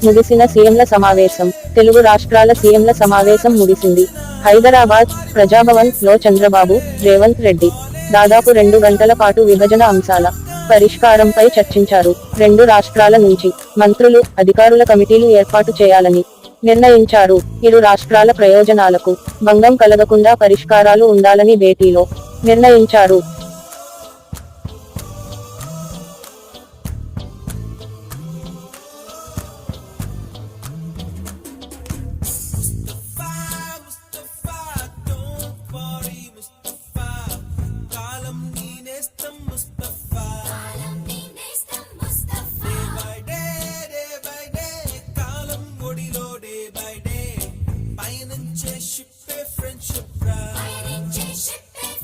ముగిసిన సీఎంల సమావేశం. తెలుగు రాష్ట్రాల సీఎంల సమావేశం ముగిసింది. హైదరాబాద్ ప్రజాభవన్ లో చంద్రబాబు, రేవంత్ రెడ్డి దాదాపు 2 గంటల పాటు విభజన అంశాల పరిష్కారంపై చర్చించారు. 2 రాష్ట్రాల నుంచి మంత్రులు, అధికారుల కమిటీలు ఏర్పాటు చేయాలని నిర్ణయించారు. ఇరు రాష్ట్రాల ప్రయోజనాలకు భంగం కలగకుండా పరిష్కారాలు ఉండాలని భేటీలో నిర్ణయించారు.